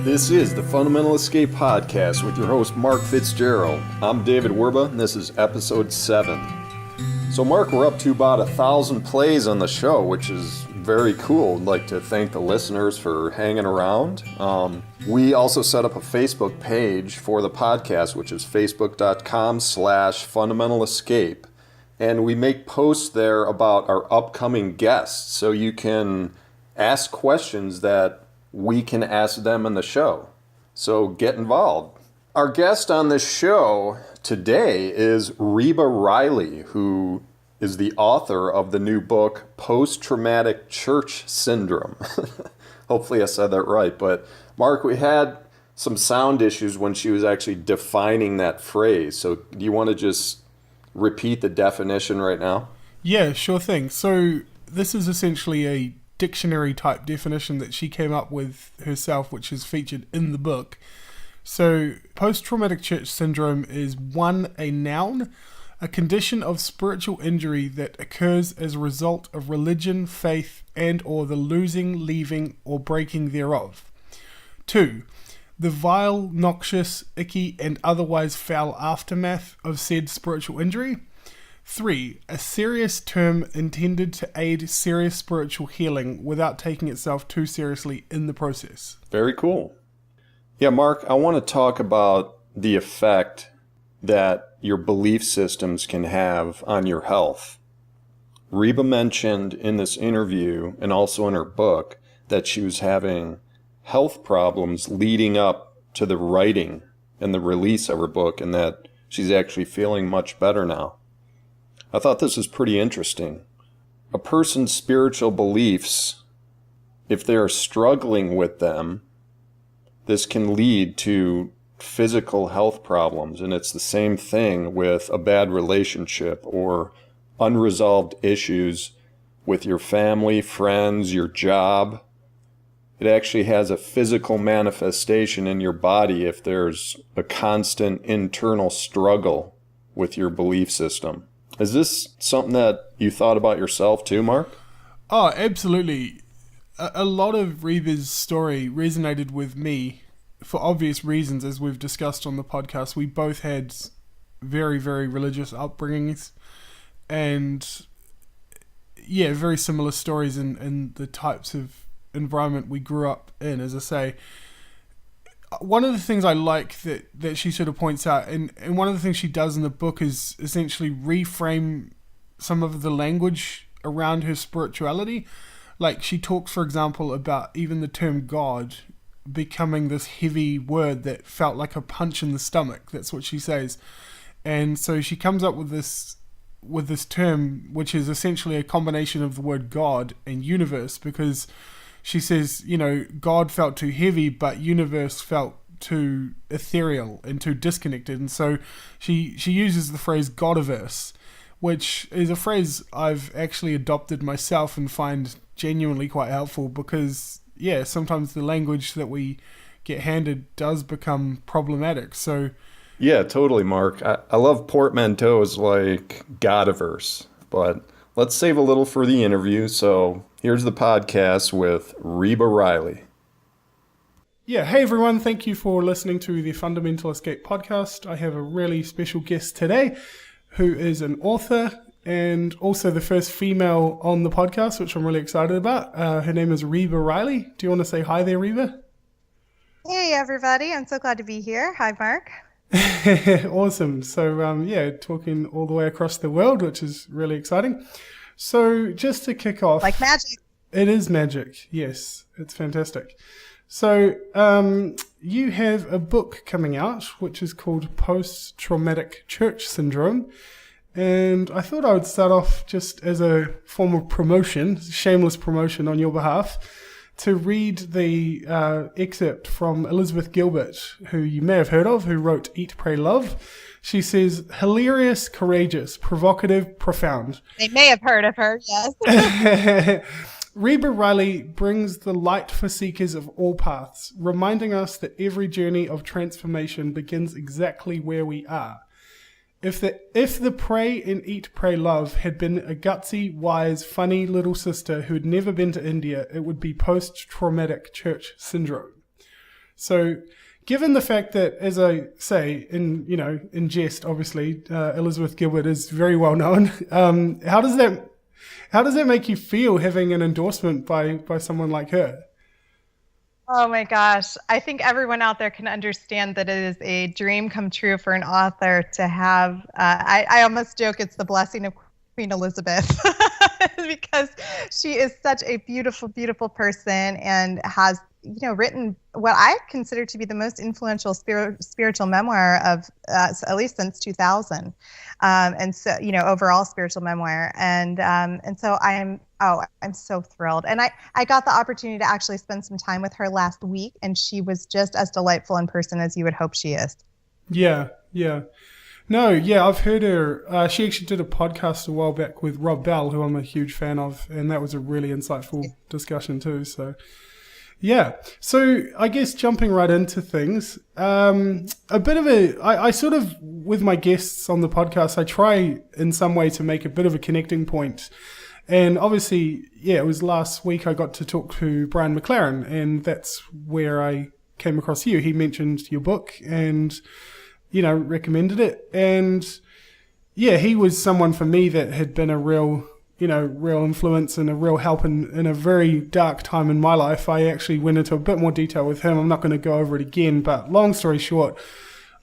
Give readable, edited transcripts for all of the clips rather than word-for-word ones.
This is the Fundamental Escape Podcast with your host, Mark Fitzgerald. I'm David Werba, and this is episode 7. So, Mark, we're up to about 1,000 plays on the show, which is very cool. I'd like to thank the listeners for hanging around. We also set up a Facebook page for the podcast, which is facebook.com/fundamentaliscape. And we make posts there about our upcoming guests, so you can ask questions that we can ask them in the show. So get involved. Our guest on this show today is Reba Riley, who is the author of the new book, Post-Traumatic Church Syndrome. Hopefully I said that right. But Mark, we had some sound issues when she was actually defining that phrase. So do you want to just repeat the definition right now? Yeah, sure thing. So this is essentially a dictionary type definition that she came up with herself, which is featured in the book. So post-traumatic church syndrome is a noun, a condition of spiritual injury that occurs as a result of religion, faith, and or the losing, leaving, or breaking thereof. 2, the vile, noxious, icky, and otherwise foul aftermath of said spiritual injury. 3, a serious term intended to aid serious spiritual healing without taking itself too seriously in the process. Very cool. Yeah, Mark, I want to talk about the effect that your belief systems can have on your health. Reba mentioned in this interview and also in her book that she was having health problems leading up to the writing and the release of her book, and that she's actually feeling much better now. I thought this was pretty interesting. A person's spiritual beliefs, if they're struggling with them, this can lead to physical health problems. And it's the same thing with a bad relationship or unresolved issues with your family, friends, your job. It actually has a physical manifestation in your body if there's a constant internal struggle with your belief system. Is this something that you thought about yourself too, Mark? Oh, absolutely. A lot of Reba's story resonated with me for obvious reasons, as we've discussed on the podcast. We both had very, very religious upbringings and, yeah, very similar stories in the types of environment we grew up in, as I say. One of the things I like that she sort of points out, and one of the things she does in the book is essentially reframe some of the language around her spirituality. Like she talks, for example, about even the term God becoming this heavy word that felt like a punch in the stomach. That's what she says. And so she comes up with this term, which is essentially a combination of the word God and universe, because she says, God felt too heavy, but universe felt too ethereal and too disconnected. And so she uses the phrase Godiverse, which is a phrase I've actually adopted myself and find genuinely quite helpful because, yeah, sometimes the language that we get handed does become problematic. So, yeah, totally, Mark. I love portmanteaus like Godiverse, but let's save a little for the interview. So here's the podcast with Reba Riley. Yeah, hey everyone, thank you for listening to the Fundamental Escape podcast. I have a really special guest today who is an author and also the first female on the podcast, which I'm really excited about. Her name is Reba Riley. Do you want to say hi there, Reba? Hey everybody, I'm so glad to be here. Hi, Mark. Awesome. So talking all the way across the world, which is really exciting. So just to kick off... Like magic. It is magic, yes. It's fantastic. So you have a book coming out, which is called Post-Traumatic Church Syndrome. And I thought I would start off just as a form of promotion, shameless promotion on your behalf, to read the excerpt from Elizabeth Gilbert, who you may have heard of, who wrote Eat, Pray, Love. She says, hilarious, courageous, provocative, profound. They may have heard of her, yes. Reba Riley brings the light for seekers of all paths, reminding us that every journey of transformation begins exactly where we are. If the Pray and Eat, Pray, Love had been a gutsy, wise, funny little sister who had never been to India, it would be post-traumatic church syndrome. So, given the fact that, as I say, in jest, obviously, Elizabeth Gilbert is very well known. How does that make you feel having an endorsement by someone like her? Oh my gosh. I think everyone out there can understand that it is a dream come true for an author to have. I almost joke it's the blessing of Queen Elizabeth because she is such a beautiful, beautiful person and has, written what I consider to be the most influential spiritual memoir of at least since 2000. And so, overall spiritual memoir. And so I'm so thrilled. And I got the opportunity to actually spend some time with her last week, and she was just as delightful in person as you would hope she is. Yeah, yeah. No, yeah, I've heard her. She actually did a podcast a while back with Rob Bell, who I'm a huge fan of, and that was a really insightful discussion too. So, yeah. So I guess jumping right into things, a bit of I sort of, with my guests on the podcast, I try in some way to make a bit of a connecting point. And obviously, yeah, it was last week I got to talk to Brian McLaren, and that's where I came across you. He mentioned your book and, recommended it. And yeah, he was someone for me that had been a real influence and a real help in a very dark time in my life. I actually went into a bit more detail with him. I'm not going to go over it again, but long story short,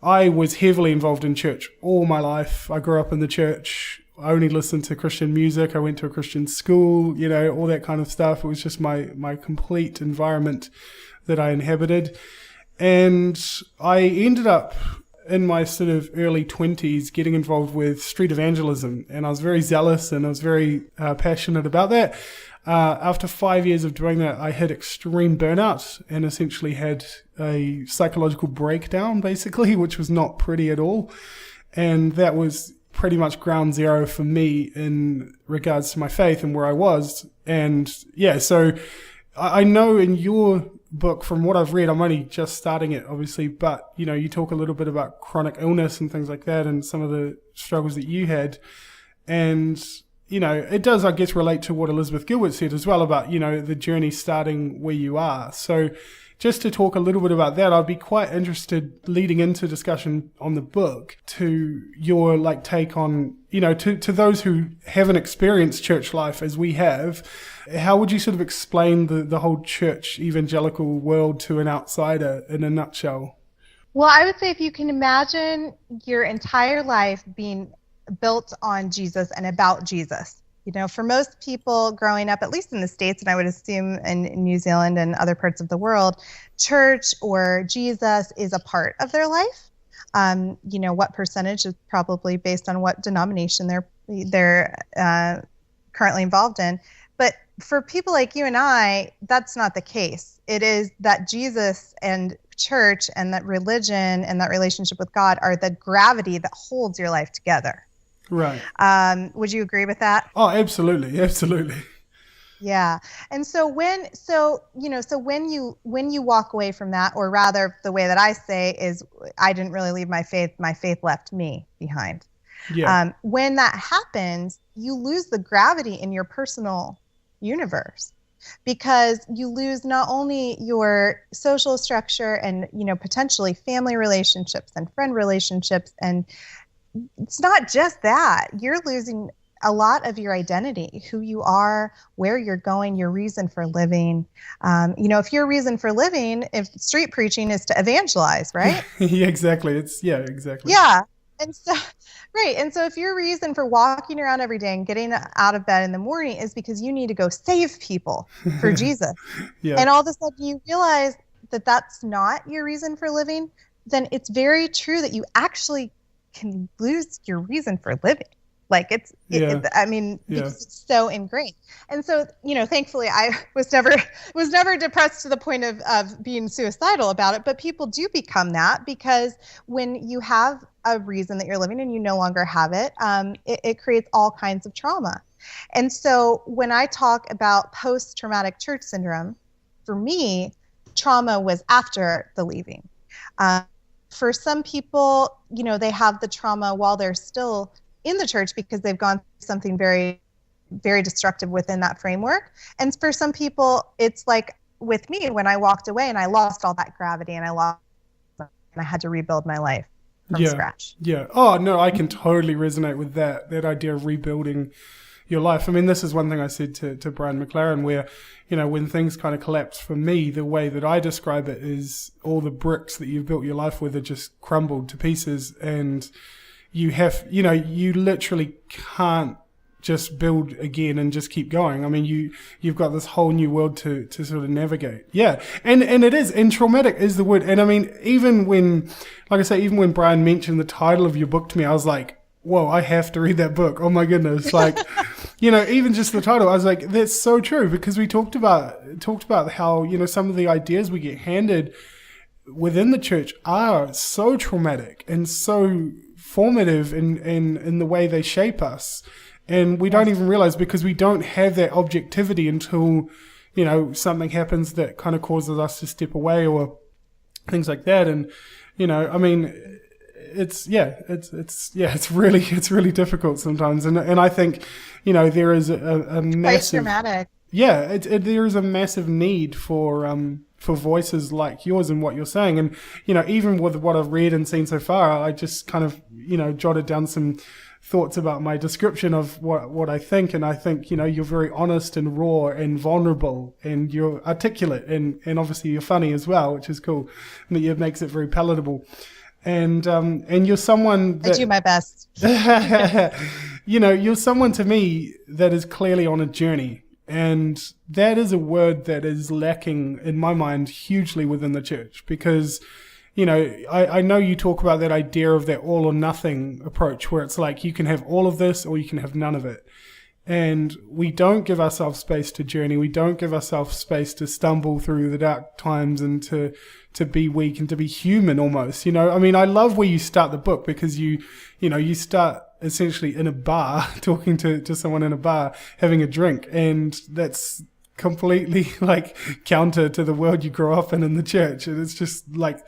I was heavily involved in church all my life. I grew up in the church. I only listened to Christian music. I went to a Christian school, all that kind of stuff. It was just my complete environment that I inhabited. And I ended up in my sort of early 20s getting involved with street evangelism. And I was very zealous and I was very passionate about that. After 5 years of doing that, I hit extreme burnout and essentially had a psychological breakdown, basically, which was not pretty at all. And that was pretty much ground zero for me in regards to my faith and where I was. And yeah, so I know in your book, from what I've read, I'm only just starting it, obviously, but you talk a little bit about chronic illness and things like that and some of the struggles that you had. And, it does, I guess, relate to what Elizabeth Gilbert said as well about, the journey starting where you are. So just to talk a little bit about that, I'd be quite interested, leading into discussion on the book, to your take on, to those who haven't experienced church life as we have. How would you sort of explain the whole church evangelical world to an outsider in a nutshell? Well, I would say if you can imagine your entire life being built on Jesus and about Jesus. For most people growing up, at least in the States, and I would assume in New Zealand and other parts of the world, church or Jesus is a part of their life. What percentage is probably based on what denomination they're currently involved in. But for people like you and I, that's not the case. It is that Jesus and church and that religion and that relationship with God are the gravity that holds your life together. Right. Would you agree with that? Oh, absolutely. Absolutely. Yeah. And so when you walk away from that, or rather the way that I say is I didn't really leave my faith left me behind. Yeah. When that happens, you lose the gravity in your personal universe, because you lose not only your social structure and, potentially family relationships and friend relationships, and it's not just that. You're losing a lot of your identity, who you are, where you're going, your reason for living. If your reason for living, if street preaching is to evangelize, right? Yeah, exactly. Exactly. Yeah. And so, right. And so if your reason for walking around every day and getting out of bed in the morning is because you need to go save people for Jesus, Yeah. and all of a sudden you realize that that's not your reason for living, then it's very true that you actually can lose your reason for living. Because it's so ingrained. And so, thankfully I was never depressed to the point of being suicidal about it, but people do become that, because when you have a reason that you're living and you no longer have it, it creates all kinds of trauma. And so when I talk about post-traumatic church syndrome, for me, trauma was after the leaving. For some people, they have the trauma while they're still in the church because they've gone through something very, very destructive within that framework. And for some people, it's like with me when I walked away and I lost all that gravity and I had to rebuild my life from scratch. Yeah. Oh, no, I can totally resonate with that idea of rebuilding your life. I mean, this is one thing I said to Brian McLaren where, when things kind of collapse for me, the way that I describe it is all the bricks that you've built your life with are just crumbled to pieces, and you have, you literally can't just build again and just keep going. I mean, you've got this whole new world to sort of navigate. Yeah. And it is, and traumatic is the word. And I mean, even when Brian mentioned the title of your book to me, I was like, whoa, I have to read that book. Oh my goodness. Like, even just the title, I was like, that's so true, because we talked about how, some of the ideas we get handed within the church are so traumatic and so formative in the way they shape us. And we don't even realize, because we don't have that objectivity until, something happens that kind of causes us to step away or things like that. And, I mean, it's really difficult sometimes. And I think, there is a massive, quite dramatic. Yeah, there is a massive need for voices like yours and what you're saying. And, even with what I've read and seen so far, I just kind of, jotted down some thoughts about my description of what I think. And I think, you're very honest and raw and vulnerable, and you're articulate, and obviously you're funny as well, which is cool. And it makes it very palatable. And you're someone that, I do my best. You're someone to me that is clearly on a journey. And that is a word that is lacking in my mind hugely within the church, because, I know you talk about that idea of that all or nothing approach, where it's like you can have all of this or you can have none of it. And we don't give ourselves space to journey. We don't give ourselves space to stumble through the dark times and to be weak and to be human almost. I mean, I love where you start the book, because you start essentially in a bar, talking to someone in a bar, having a drink. And that's completely like counter to the world you grow up in the church. And it's just like,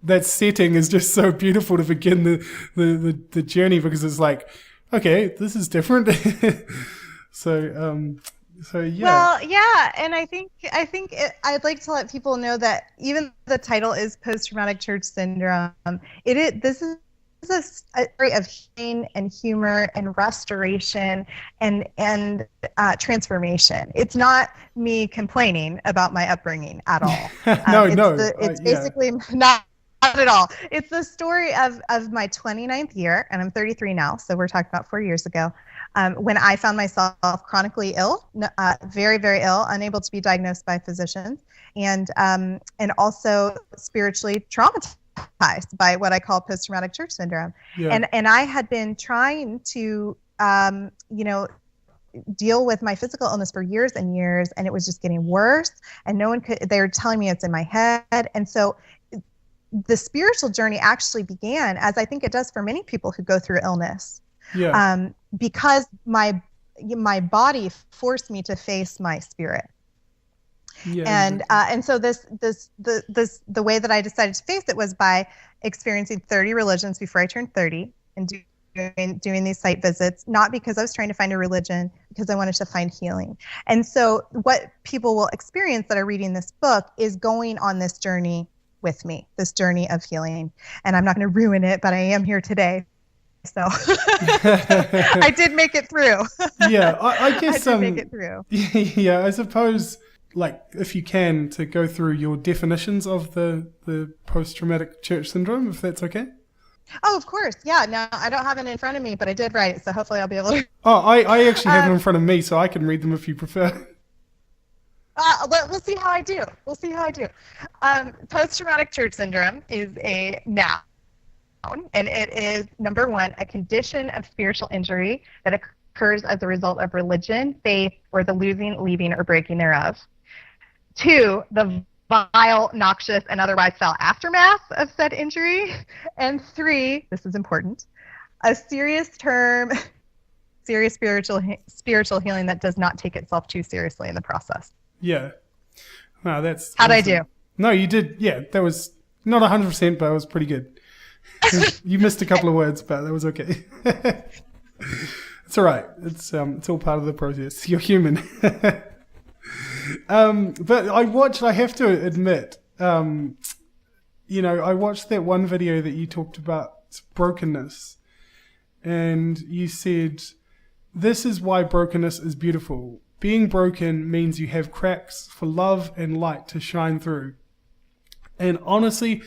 that setting is just so beautiful to begin the journey, because it's like, okay, this is different. So yeah. Well, yeah, and I think I'd like to let people know that even the title is post-traumatic church syndrome. This is a story of healing and humor and restoration and transformation. It's not me complaining about my upbringing at all. It's basically not at all. It's the story of my 29th year, and I'm 33 now, so we're talking about 4 years ago, when I found myself chronically ill, very, very ill, unable to be diagnosed by physicians, and also spiritually traumatized by what I call post-traumatic church syndrome. Yeah. And I had been trying to, deal with my physical illness for years and years, and it was just getting worse, and they were telling me it's in my head. And so the spiritual journey actually began, as I think it does for many people who go through illness, because my body forced me to face my spirit. Yeah, and so the way that I decided to face it was by experiencing 30 religions before I turned 30, and doing these site visits, not because I was trying to find a religion, because I wanted to find healing. And so what people will experience that are reading this book is going on this journey with me, this journey of healing. And I'm not going to ruin it, but I am here today. So I did make it through. Yeah, I guess I did make it through. Yeah, I suppose, like, if you can, to go through your definitions of the post-traumatic church syndrome, if that's okay. Oh, of course. Yeah. No, I don't have it in front of me, but I did write it, so hopefully I'll be able to. Oh, I actually have them in front of me, so I can read them if you prefer. We'll see how I do. Post-traumatic church syndrome is a noun, and it is, number one, a condition of spiritual injury that occurs as a result of religion, faith, or the losing, leaving, or breaking thereof. Two, the vile, noxious, and otherwise foul aftermath of said injury. And three, this is important, a serious spiritual healing that does not take itself too seriously in the process. Yeah. Wow, that's how'd awesome. I do? No, you did. Yeah, that was not 100%, but it was pretty good. You missed a couple of words, but that was okay. It's all right. It's all part of the process. You're human. But I have to admit, I watched that one video that you talked about brokenness, and you said, this is why brokenness is beautiful. Being broken means you have cracks for love and light to shine through. And honestly,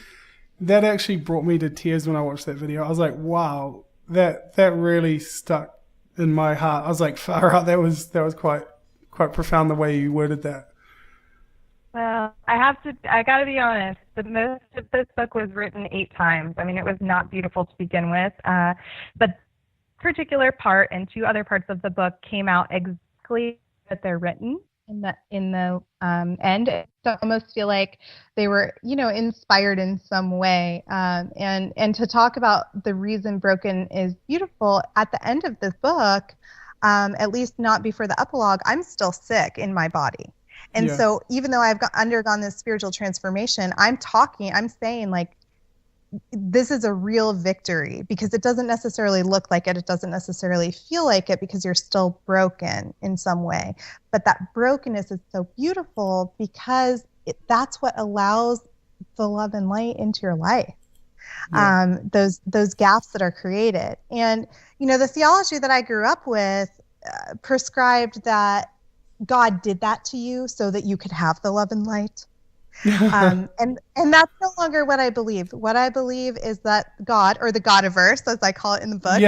that actually brought me to tears when I watched that video. I was like, wow, that really stuck in my heart. I was like, far out, that was quite profound the way you worded that. Well, I gotta be honest, most of this book was written 8 times. I mean, it was not beautiful to begin with, but particular part and 2 other parts of the book came out exactly that they're written in the end. So I almost feel like they were, inspired in some way. And to talk about the reason broken is beautiful, at the end of this book, at least not before the epilogue, I'm still sick in my body. And so even though I've undergone this spiritual transformation, I'm saying like, this is a real victory, because it doesn't necessarily look like it. It doesn't necessarily feel like it, because you're still broken in some way. But that brokenness is so beautiful, because that's what allows the love and light into your life. Yeah. Those gaps that are created. And, the theology that I grew up with prescribed that God did that to you so that you could have the love and light. And that's no longer what I believe. What I believe is that God, or the Godiverse, as I call it in the book,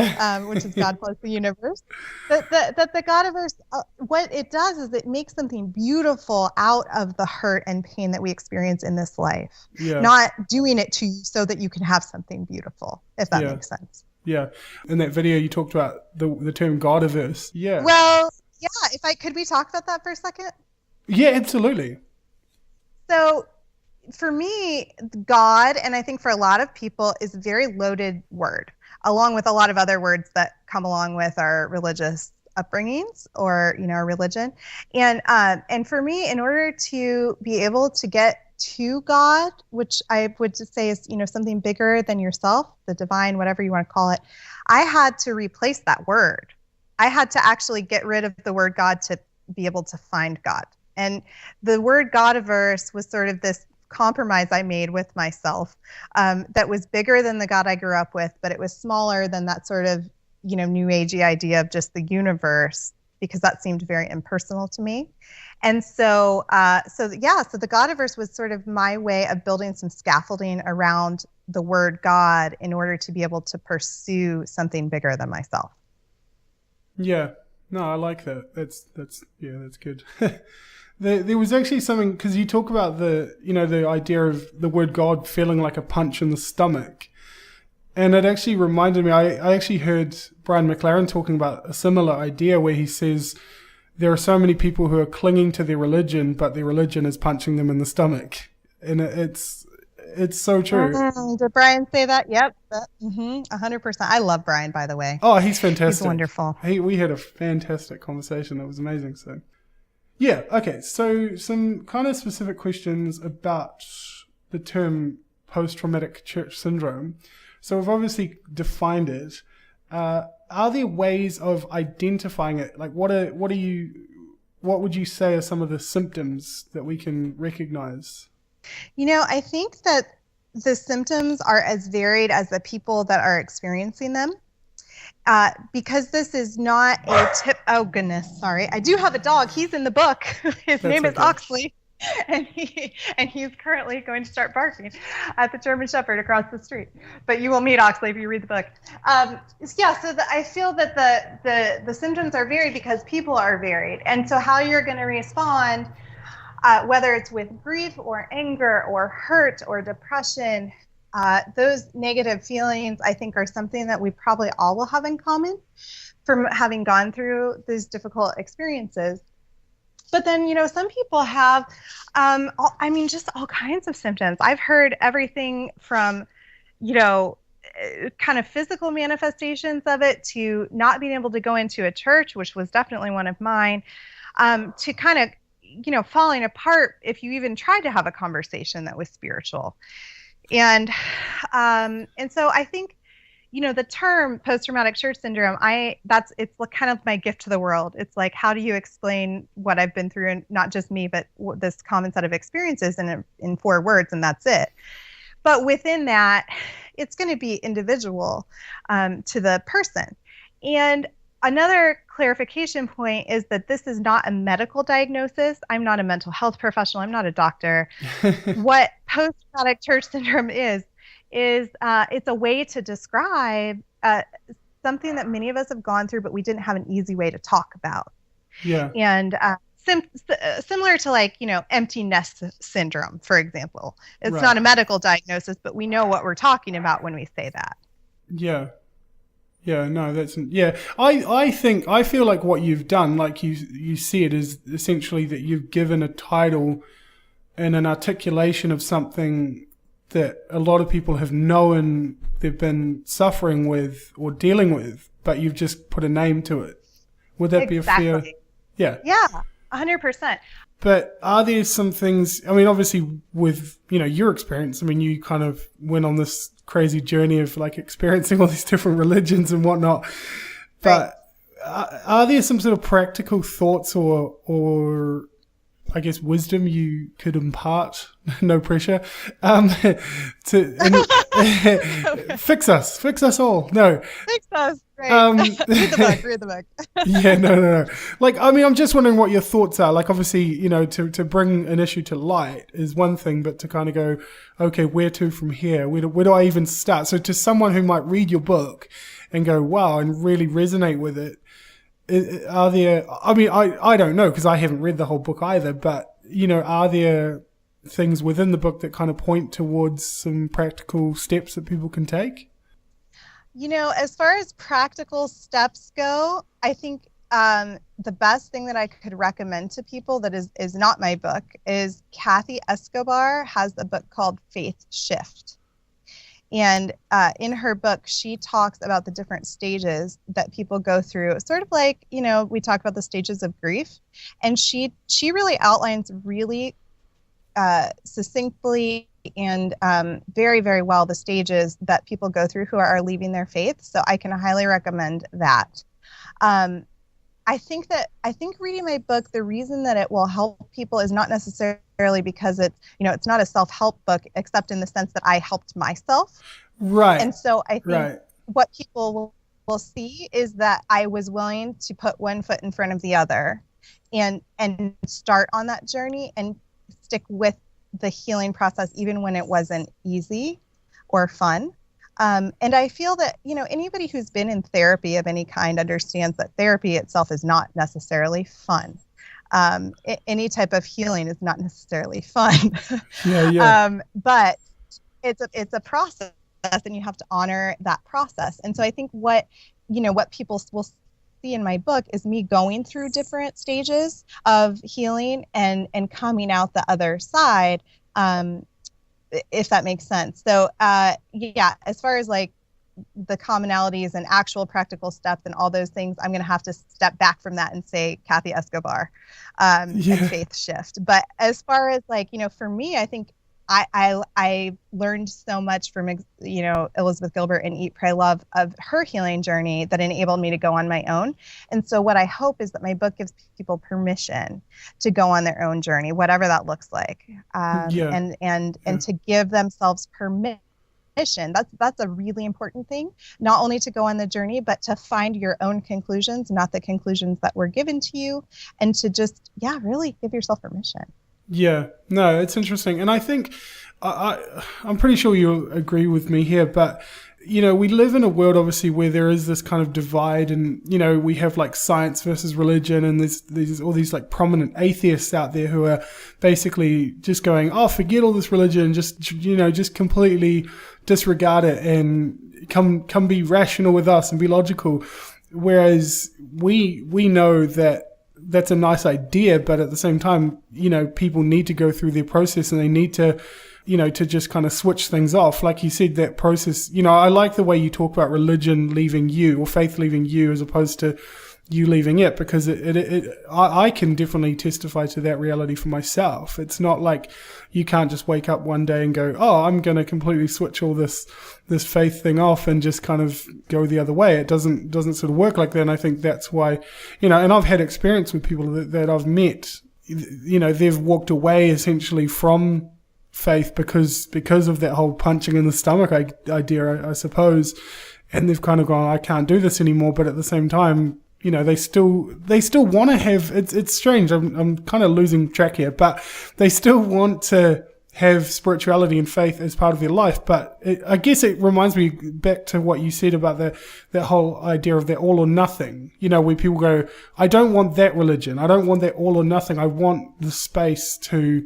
which is God plus the universe, that the Godiverse, what it does is it makes something beautiful out of the hurt and pain that we experience in this life. Yeah. Not doing it to you so that you can have something beautiful, if that makes sense. Yeah. In that video, you talked about the term Godiverse. Yeah. Well, yeah. Could we talk about that for a second? Yeah, absolutely. So for me, God, and I think for a lot of people, is a very loaded word, along with a lot of other words that come along with our religious upbringings or, our religion. And for me, in order to be able to get to God, which I would just say is, something bigger than yourself, the divine, whatever you want to call it, I had to replace that word. I had to actually get rid of the word God to be able to find God. And the word Godiverse was sort of this compromise I made with myself that was bigger than the God I grew up with, but it was smaller than that sort of, new agey idea of just the universe, because that seemed very impersonal to me. And so the Godiverse was sort of my way of building some scaffolding around the word God in order to be able to pursue something bigger than myself. Yeah, no, I like that. That's good. There was actually something, because you talk about the idea of the word God feeling like a punch in the stomach. And it actually reminded me, I actually heard Brian McLaren talking about a similar idea where he says there are so many people who are clinging to their religion, but their religion is punching them in the stomach. And it's so true. Did Brian say that? Yep. 100%. I love Brian, by the way. Oh, he's fantastic. He's wonderful. We had a fantastic conversation. It was amazing. So, yeah. Okay. So some kind of specific questions about the term post-traumatic church syndrome. So we've obviously defined it. Are there ways of identifying it? Like, what would you say are some of the symptoms that we can recognize? I think that the symptoms are as varied as the people that are experiencing them. Because this is not a tip. Oh, goodness. Sorry. I do have a dog. He's in the book. His name is Oxley. And he's currently going to start barking at the German Shepherd across the street. But you will meet Oxley if you read the book. I feel that the symptoms are varied because people are varied. And so how you're going to respond, whether it's with grief or anger or hurt or depression, those negative feelings, I think, are something that we probably all will have in common from having gone through these difficult experiences. But then, some people have, just all kinds of symptoms. I've heard everything from, kind of physical manifestations of it to not being able to go into a church, which was definitely one of mine, to kind of, falling apart if you even tried to have a conversation that was spiritual. And so I think, the term post-traumatic stress syndrome, it's kind of my gift to the world. It's like, how do you explain what I've been through, and not just me, but this common set of experiences in 4 words, and that's it. But within that, it's going to be individual to the person. And another clarification point is that this is not a medical diagnosis. I'm not a mental health professional. I'm not a doctor. What post-traumatic stress syndrome is it's a way to describe something that many of us have gone through, but we didn't have an easy way to talk about. Yeah. And similar to empty nest syndrome, for example. It's not a medical diagnosis, but we know what we're talking about when we say that. Yeah. Yeah, no, I feel like what you've done, like you see it, is essentially that you've given a title and an articulation of something that a lot of people have known they've been suffering with or dealing with, but you've just put a name to it. Would that be a fair? Yeah. Yeah, 100%. But are there some things, I mean, obviously with, your experience, I mean, you kind of went on this crazy journey of like experiencing all these different religions and whatnot. But are there some sort of practical thoughts or I guess wisdom you could impart, no pressure, to fix us all. No. Fix us. Right. Read the book. Yeah, no. Like, I mean, I'm just wondering what your thoughts are. Like, obviously, to bring an issue to light is one thing, but to kind of go, okay, where to from here? Where do I even start? So to someone who might read your book and go, wow, and really resonate with it, are there, I mean, I don't know because I haven't read the whole book either, but, are there things within the book that kind of point towards some practical steps that people can take? As far as practical steps go, I think the best thing that I could recommend to people that is not my book is Kathy Escobar has a book called Faith Shift. And in her book, she talks about the different stages that people go through, sort of like, we talk about the stages of grief. And she really outlines really succinctly and very, very well the stages that people go through who are leaving their faith. So I can highly recommend that. I think reading my book, the reason that it will help people is not necessarily because it's not a self-help book, except in the sense that I helped myself. Right. And so I think what people will see is that I was willing to put one foot in front of the other and start on that journey and stick with the healing process, even when it wasn't easy or fun. And I feel that, anybody who's been in therapy of any kind understands that therapy itself is not necessarily fun. Any type of healing is not necessarily fun. But it's a process, and you have to honor that process. And so I think what people will see in my book is me going through different stages of healing and coming out the other side, if that makes sense. So, as far as like the commonalities and actual practical steps and all those things, I'm going to have to step back from that and say Kathy Escobar and Faith Shift. But as far as like, for me, I think I learned so much from, Elizabeth Gilbert and Eat, Pray, Love of her healing journey that enabled me to go on my own. And so what I hope is that my book gives people permission to go on their own journey, whatever that looks like, and to give themselves permission. That's a really important thing, not only to go on the journey, but to find your own conclusions, not the conclusions that were given to you, and to just, really give yourself permission. Yeah, no, it's interesting. And I think I'm pretty sure you'll agree with me here, but, we live in a world, obviously, where there is this kind of divide and, we have like science versus religion, and there's all these like prominent atheists out there who are basically just going, oh, forget all this religion, just completely disregard it and come be rational with us and be logical. Whereas we know that that's a nice idea, but at the same time, people need to go through their process and they need to, to just kind of switch things off. Like you said, that process, I like the way you talk about religion leaving you or faith leaving you as opposed to, you leaving it, because I can definitely testify to that reality for myself. It's not like you can't just wake up one day and go, oh, I'm going to completely switch all this faith thing off and just kind of go the other way. It doesn't sort of work like that. And I think that's why, and I've had experience with people that I've met, they've walked away essentially from faith because of that whole punching in the stomach idea, I suppose. And they've kind of gone, I can't do this anymore. But at the same time, they still want to have, it's strange. I'm kind of losing track here, but they still want to have spirituality and faith as part of their life. But I guess it reminds me back to what you said about that whole idea of that all or nothing, where people go, I don't want that religion. I don't want that all or nothing. I want the space to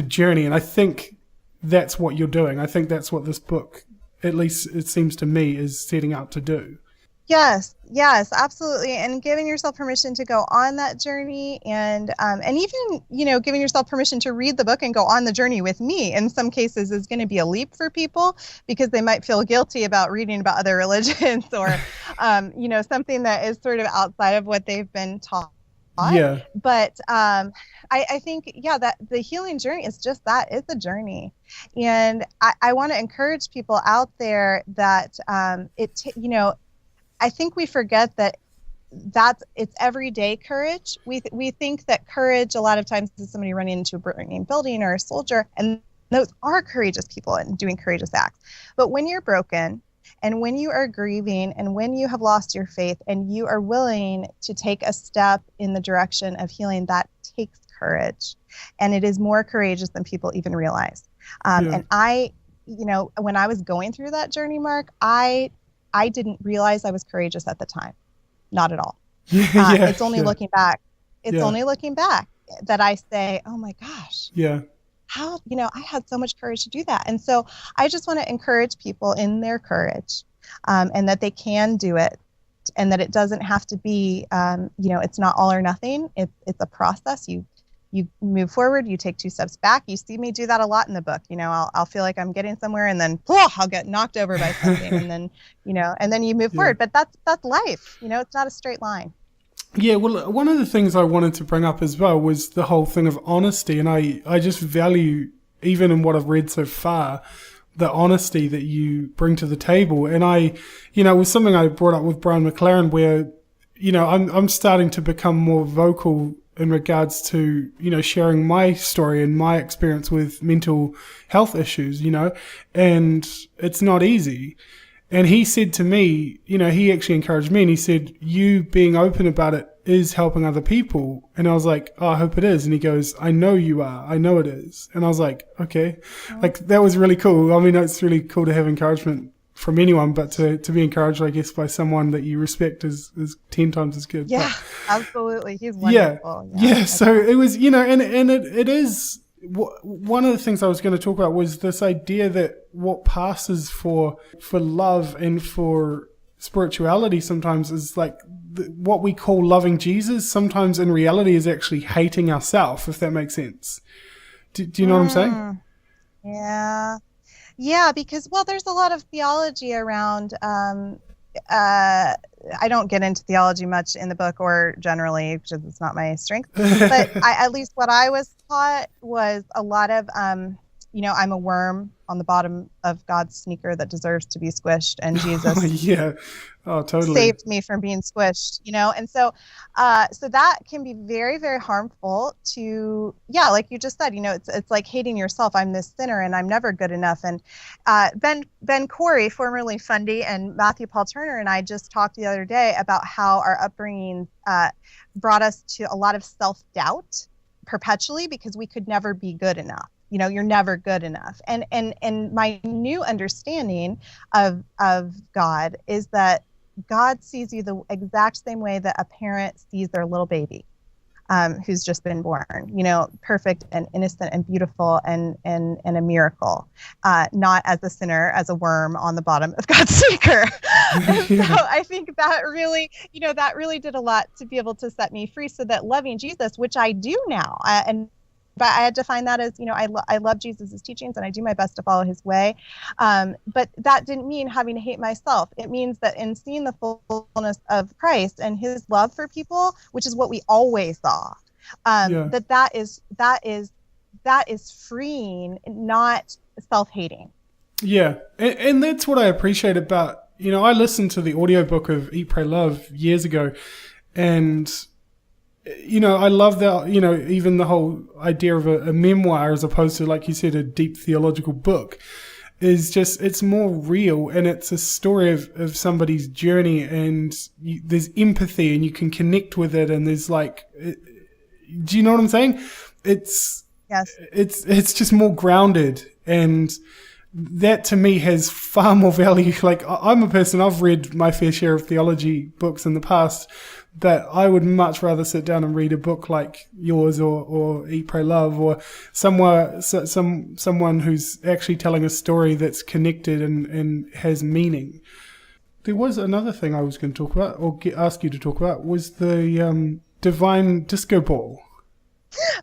journey. And I think that's what you're doing. I think that's what this book, at least it seems to me, is setting out to do. Yes, absolutely. And giving yourself permission to go on that journey, and even, giving yourself permission to read the book and go on the journey with me in some cases is going to be a leap for people, because they might feel guilty about reading about other religions or, something that is sort of outside of what they've been taught. Yeah. But I think, that the healing journey is just that. It's a journey. And I want to encourage people out there that I think we forget that it's everyday courage. We think that courage a lot of times is somebody running into a burning building or a soldier, and those are courageous people and doing courageous acts. But when you're broken, and when you are grieving, and when you have lost your faith, and you are willing to take a step in the direction of healing, that takes courage. And it is more courageous than people even realize. And I, when I was going through that journey, Mark, I didn't realize I was courageous at the time. Not at all. It's only looking back. Only looking back that I say, oh my gosh. Yeah. How, I had so much courage to do that. And so I just want to encourage people in their courage, and that they can do it, and that it doesn't have to be, it's not all or nothing. It's a process. You move forward, you take 2 steps back. You see me do that a lot in the book. I'll feel like I'm getting somewhere, and then I'll get knocked over by something, and then, and then you move forward. But that's life. It's not a straight line. Yeah, well, one of the things I wanted to bring up as well was the whole thing of honesty. And I just value, even in what I've read so far, the honesty that you bring to the table. And it was something I brought up with Brian McLaren, where, I'm starting to become more vocal in regards to, sharing my story and my experience with mental health issues, and it's not easy. And he said to me, he actually encouraged me, and he said, you being open about it is helping other people. And I was like, oh, I hope it is. And he goes, I know you are. I know it is. And I was like, okay. Like, that was really cool. I mean, it's really cool to have encouragement from anyone, but to be encouraged, I guess, by someone that you respect is 10 times as good. Yeah, absolutely. He's wonderful. Yeah. So it was, and it is, one of the things I was going to talk about was this idea that what passes for love and for spirituality sometimes is like what we call loving Jesus, sometimes in reality is actually hating ourselves, if that makes sense. Do you know what I'm saying? Yeah, because, there's a lot of theology around, I don't get into theology much in the book or generally, because it's not my strength, but at least what I was taught was a lot of, I'm a worm on the bottom of God's sneaker that deserves to be squished, and Jesus totally saved me from being squished, and so that can be very, very harmful to, like you just said, it's like hating yourself. I'm this sinner and I'm never good enough. And Ben Corey, formerly Fundy, and Matthew Paul Turner and I just talked the other day about how our upbringing brought us to a lot of self-doubt perpetually, because we could never be good enough. You're never good enough. And my new understanding of God is that God sees you the exact same way that a parent sees their little baby, who's just been born, perfect and innocent and beautiful and a miracle, not as a sinner, as a worm on the bottom of God's sneaker. So I think that really, that really did a lot to be able to set me free, so that loving Jesus, which I do now, and but I had to find that as, I love Jesus's teachings and I do my best to follow his way. But that didn't mean having to hate myself. It means that in seeing the fullness of Christ and his love for people, which is what we always saw, that is freeing, not self-hating. Yeah. And that's what I appreciate about, I listened to the audiobook of Eat, Pray, Love years ago, and I love that, even the whole idea of a memoir as opposed to, like you said, a deep theological book is just, it's more real, and it's a story of somebody's journey, and there's empathy and you can connect with it, and there's do you know what I'm saying? Yes. It's just more grounded, and that to me has far more value. Like, I'm a person, I've read my fair share of theology books in the past, but I would much rather sit down and read a book like yours or Eat, Pray, Love, or someone who's actually telling a story that's connected and has meaning. There was another thing I was going to talk about, or ask you to talk about, was the Divine Disco Ball.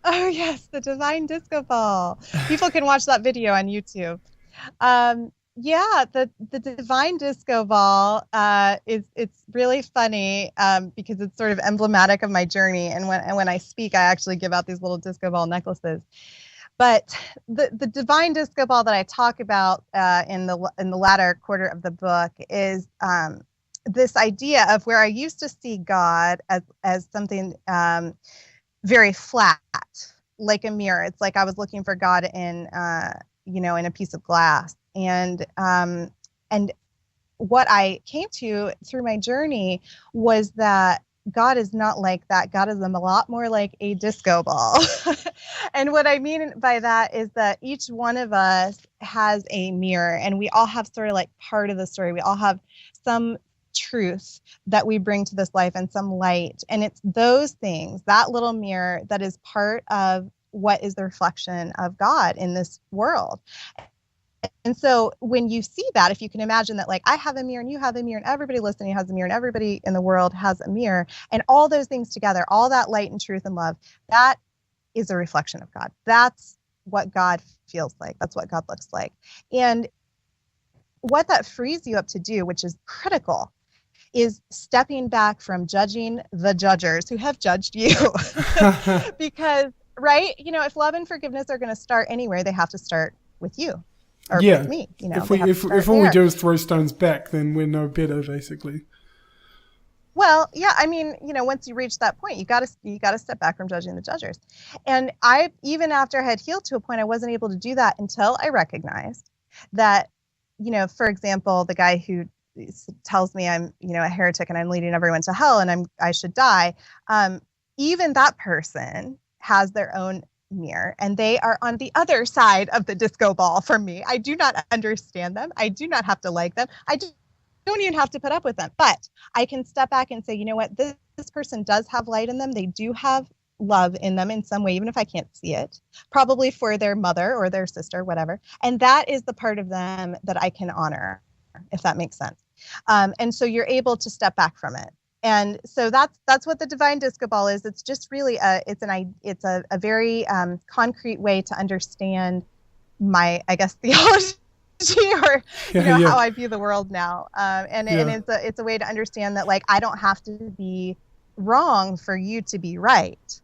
Oh yes, the Divine Disco Ball. People can watch that video on YouTube. The Divine Disco Ball it's really funny because it's sort of emblematic of my journey, and when I speak, I actually give out these little disco ball necklaces. But the Divine Disco Ball that I talk about in the latter quarter of the book is this idea of where I used to see God as something very flat, like a mirror. It's like I was looking for God in in a piece of glass. And what I came to through my journey was that God is not like that. God is a lot more like a disco ball. And what I mean by that is that each one of us has a mirror, and we all have sort of like part of the story. We all have some truth that we bring to this life and some light. And it's those things, that little mirror, that is part of what is the reflection of God in this world. And so when you see that, if you can imagine that, like, I have a mirror and you have a mirror and everybody listening has a mirror and everybody in the world has a mirror, and all those things together, all that light and truth and love, that is a reflection of God. That's what God feels like. That's what God looks like. And what that frees you up to do, which is critical, is stepping back from judging the judgers who have judged you. Because, right, if love and forgiveness are going to start anywhere, they have to start with you. Or with me, If all we do is throw stones back, then we're no better, basically. Well, yeah, I mean, once you reach that point, you got to step back from judging the judgers. And even after I had healed to a point, I wasn't able to do that until I recognized that, for example, the guy who tells me I'm, a heretic and I'm leading everyone to hell and I should die. Even that person has their own mirror, and they are on the other side of the disco ball from me. I do not understand them. I do not have to like them. I don't even have to put up with them. But I can step back and say, you know what, this person does have light in them. They do have love in them in some way, even if I can't see it, probably for their mother or their sister, whatever. And that is the part of them that I can honor, if that makes sense. And so you're able to step back from it. And so that's what the Divine Disco Ball is. It's just really a very concrete way to understand my, I guess, theology or how I view the world now. And it's a way to understand that, like, I don't have to be wrong for you to be right,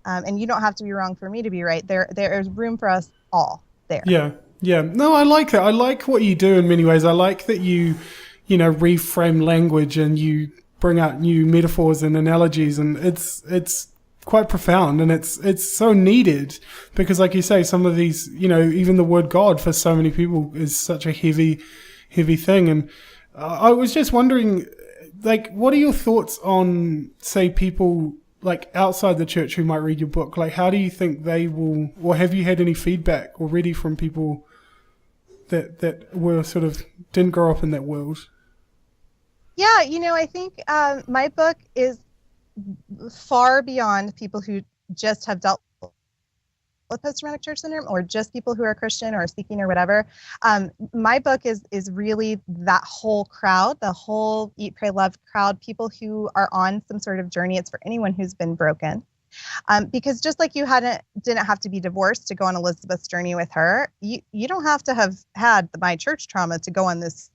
and you don't have to be wrong for me to be right. There is room for us all there. Yeah. No, I like that. I like what you do in many ways. I like that you reframe language and you bring out new metaphors and analogies, and it's quite profound, and it's so needed, because, like you say, some of these, even the word God for so many people is such a heavy thing. And I was just wondering, like, what are your thoughts on, say, people like outside the church who might read your book? Like, how do you think they will, or have you had any feedback already from people that were sort of didn't grow up in that world? Yeah, I think my book is far beyond people who just have dealt with post-traumatic church syndrome, or just people who are Christian or seeking or whatever. My book is really that whole crowd, the whole Eat, Pray, Love crowd, people who are on some sort of journey. It's for anyone who's been broken. Because just like you didn't have to be divorced to go on Elizabeth's journey with her, you don't have to have had my church trauma to go on this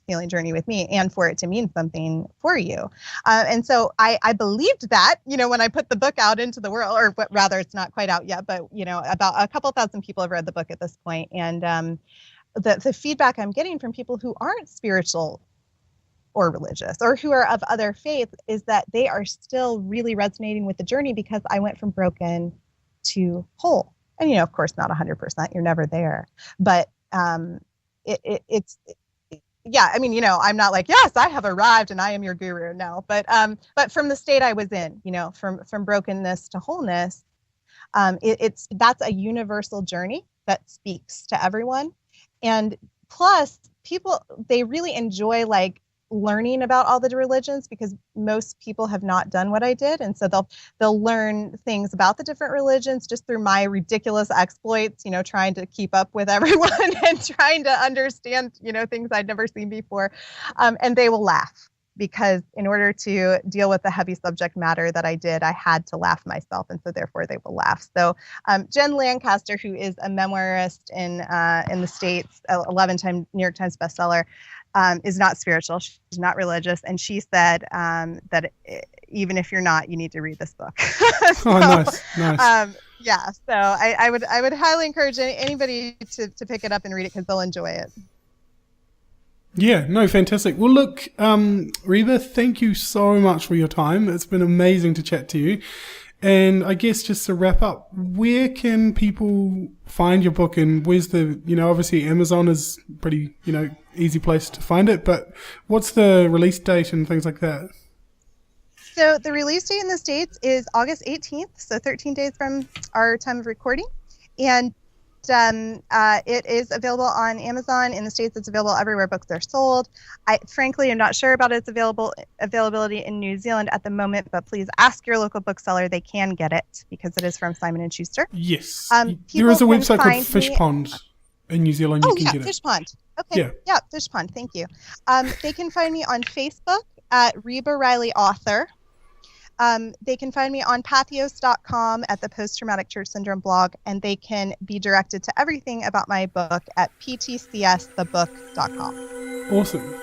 healing journey with me and for it to mean something for you. And so I believed that, when I put the book out into the world, or rather it's not quite out yet, but, about a couple thousand people have read the book at this point. And the feedback I'm getting from people who aren't spiritual or religious or who are of other faiths is that they are still really resonating with the journey because I went from broken to whole. And, of course, not 100%. You're never there. But it's yeah, I mean, I'm not like, yes, I have arrived and I am your guru. No, but from the state I was in, from brokenness to wholeness, that's a universal journey that speaks to everyone. And plus, people, they really enjoy like learning about all the religions because most people have not done what I did, and so they'll learn things about the different religions just through my ridiculous exploits, trying to keep up with everyone and trying to understand things I'd never seen before, and they will laugh because in order to deal with the heavy subject matter that I did, I had to laugh myself, and so therefore they will laugh. So Jen Lancaster, who is a memoirist in the States, 11-time New York Times bestseller, is not spiritual. She's not religious. And she said that even if you're not, you need to read this book. So, oh, nice. Yeah. So I would highly encourage anybody to pick it up and read it because they'll enjoy it. Yeah, no, fantastic. Well, look, Reba, thank you so much for your time. It's been amazing to chat to you. And I guess just to wrap up, where can people find your book, and where's the, obviously Amazon is pretty, easy place to find it, but what's the release date and things like that? So the release date in the States is August 18th, so 13 days from our time of recording. And it is available on Amazon. In the States, it's available everywhere books are sold. I frankly am not sure about its availability in New Zealand at the moment, but please ask your local bookseller. They can get it because it is from Simon & Schuster. Yes. There is a website called Fish Pond in New Zealand. You can get it. Fish Pond. Okay. Yeah, Fish Pond. Thank you. They can find me on Facebook at Reba Riley Author. They can find me on pathos.com at the Post-Traumatic Church Syndrome blog, and they can be directed to everything about my book at ptcsthebook.com. Awesome.